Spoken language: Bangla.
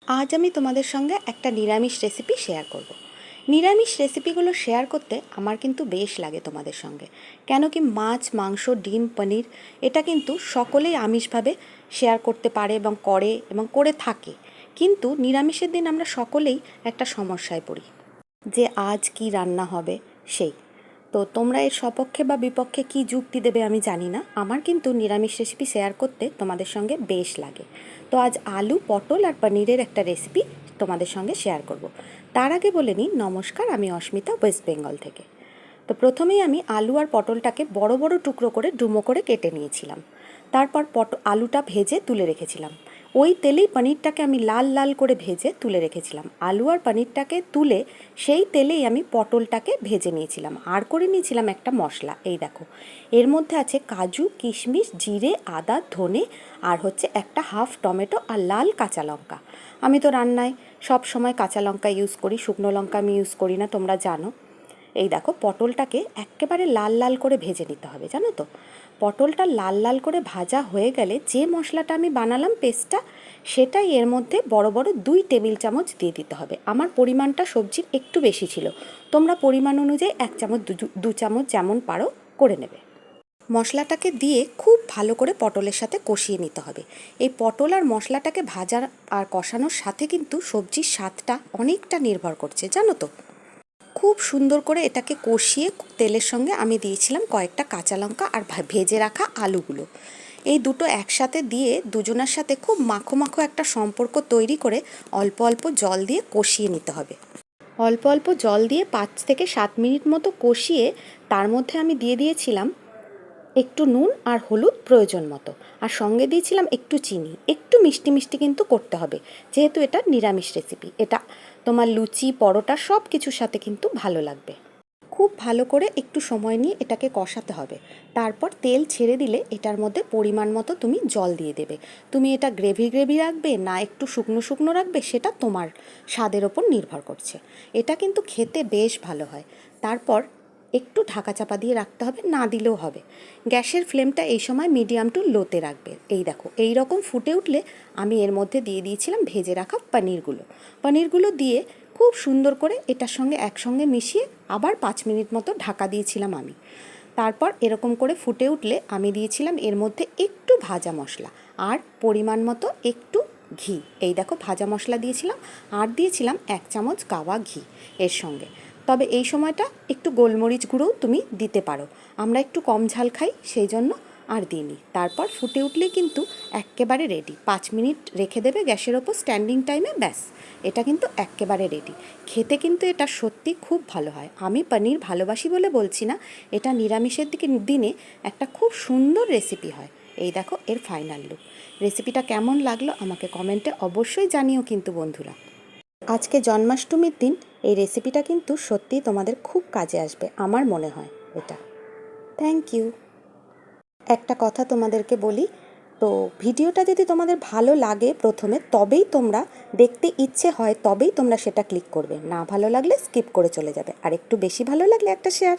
আজ আমি তোমাদের সঙ্গে একটা নিরামিষ রেসিপি শেয়ার করব। নিরামিষ রেসিপিগুলো শেয়ার করতে আমার কিন্তু বেশ লাগে তোমাদের সঙ্গে, কেন কি মাছ, মাংস, ডিম, পনির এটা কিন্তু সকলেই আমিষভাবে শেয়ার করতে পারে এবং করে থাকে। কিন্তু নিরামিষের দিন আমরা সকলেই একটা সমস্যায় পড়ি যে আজ কি রান্না হবে সেই। তো তোমরা এর সপক্ষে বা বিপক্ষে কি যুক্তি দেবে আমি জানি না, আমার কিন্তু নিরামিষ রেসিপি শেয়ার করতে তোমাদের সঙ্গে বেশ লাগে। তো আজ আলু, পটল আর পনিরের একটা রেসিপি তোমাদের সঙ্গে শেয়ার করব। তার আগে বলে নিই, নমস্কার, আমি অস্মিতা, ওয়েস্ট বেঙ্গল থেকে। তো প্রথমেই আমি আলু আর পটলটাকে বড় বড় টুকরো করে ডুমো করে কেটে নিয়েছিলাম। তারপর আলুটা ভেজে তুলে রেখেছিলাম। ওই তেলেই পনিরটাকে আমি লাল লাল করে ভেজে তুলে রেখেছিলাম। আলু আর পনিরটাকে তুলে সেই তেলেই আমি পটলটাকে ভেজে নিয়েছিলাম। আর করে নিয়েছিলাম একটা মশলা, এই দেখো। এর মধ্যে আছে কাজু, কিশমিশ, জিরে, আদা, ধনে আর হচ্ছে একটা হাফ টমেটো আর লাল কাঁচা লঙ্কা। আমি তো রান্নায় সব সময় কাঁচা লঙ্কা ইউজ করি, শুকনো লঙ্কা আমি ইউজ করি না, তোমরা জানো। এই দেখো, পটলটাকে একেবারে লাল লাল করে ভেজে নিতে হবে, জানো তো। পটলটা লাল লাল করে ভাজা হয়ে গেলে যে মশলাটা আমি বানালাম পেস্টটা, সেটাই এর মধ্যে বড় বড় 2 টেবিল চামচ দিয়ে দিতে হবে। আমার পরিমাণটা সবজির একটু বেশি ছিল, তোমরা পরিমাণ অনুযায়ী 1 চামচ 2 চামচ যেমন পারো করে নেবে। মশলাটাকে দিয়ে খুব ভালো করে পটলের সাথে কষিয়ে নিতে হবে। এই পটল আর মশলাটাকে ভাজার আর কষানোর সাথে কিন্তু সবজির স্বাদটা অনেকটা নির্ভর করছে, জানো তো। খুব সুন্দর করে এটাকে কষিয়ে তেলের সঙ্গে আমি দিয়েছিলাম কয়েকটা কাঁচা লঙ্কা আর ভেজে রাখা আলুগুলো। এই দুটো একসাথে দিয়ে দুজনের সাথে খুব মাখো মাখো একটা সম্পর্ক তৈরি করে অল্প অল্প জল দিয়ে কষিয়ে নিতে হবে। অল্প অল্প জল দিয়ে 5 থেকে 7 মিনিট মতো কষিয়ে তার মধ্যে আমি দিয়ে দিয়েছিলাম একটু নুন আর হলুদ প্রয়োজন মতো, আর সঙ্গে দিয়েছিলাম একটু চিনি। একটু মিষ্টি মিষ্টি কিন্তু করতে হবে, যেহেতু এটা নিরামিষ রেসিপি। এটা তোমার লুচি, পরোটা সব কিছুর সাথে কিন্তু ভালো লাগবে। খুব ভালো করে একটু সময় নিয়ে এটাকে কষাতে হবে। তারপর তেল ছেড়ে দিলে এটার মধ্যে পরিমাণ মতো তুমি জল দিয়ে দেবে। তুমি এটা গ্রেভি গ্রেভি রাখবে না একটু শুকনো শুকনো রাখবে, সেটা তোমার স্বাদের ওপর নির্ভর করছে। এটা কিন্তু খেতে বেশ ভালো হয়। তারপর একটু ঢাকা চাপা দিয়ে রাখতে হবে, না দিলেও হবে। গ্যাসের ফ্লেমটা এই সময় মিডিয়াম টু লোতে রাখবে। এই দেখো, এই রকম ফুটে উঠলে আমি এর মধ্যে দিয়ে দিয়েছিলাম ভেজে রাখা পনিরগুলো দিয়ে খুব সুন্দর করে এটার সঙ্গে একসঙ্গে মিশিয়ে আবার 5 মিনিট মতো ঢাকা দিয়েছিলাম আমি। তারপর এরকম করে ফুটে উঠলে আমি দিয়েছিলাম এর মধ্যে একটু ভাজা মশলা আর পরিমাণ মতো একটু ঘি। এই দেখো, ভাজা মশলা দিয়েছিলাম আর দিয়েছিলাম 1 চামচ গাওয়া ঘি এর সঙ্গে। তবে এই সময়টা একটু গোলমরিচ গুঁড়োও তুমি দিতে পারো, আমরা একটু কম ঝাল খাই সেই জন্য আর দিইনি। তারপর ফুটে উঠলেই কিন্তু এক্কেবারে রেডি। 5 মিনিট রেখে দেবে গ্যাসের ওপর স্ট্যান্ডিং টাইমে, ব্যাস এটা কিন্তু এক্কেবারে রেডি। খেতে কিন্তু এটা সত্যি খুব ভালো হয়। আমি পনির ভালোবাসি বলে বলছি না, এটা নিরামিষের দিনে একটা খুব সুন্দর রেসিপি হয়। এই দেখো এর ফাইনাল লুক। রেসিপিটা কেমন লাগলো আমাকে কমেন্টে অবশ্যই জানিও কিন্তু বন্ধুরা। আজকে জন্মাষ্টমীর দিন এই রেসিপিটা কিন্তু সত্যিই তোমাদের খুব কাজে আসবে, আমার মনে হয় এটা। Thank you. একটা কথা তোমাদেরকে বলি, তো ভিডিওটা যদি তোমাদের ভালো লাগে প্রথমে, তবেই তোমরা দেখতে ইচ্ছে হয়, তবেই তোমরা সেটা ক্লিক করবে। না ভালো লাগলে স্কিপ করে চলে যাবে, আর একটু বেশি ভালো লাগলে একটা শেয়ার।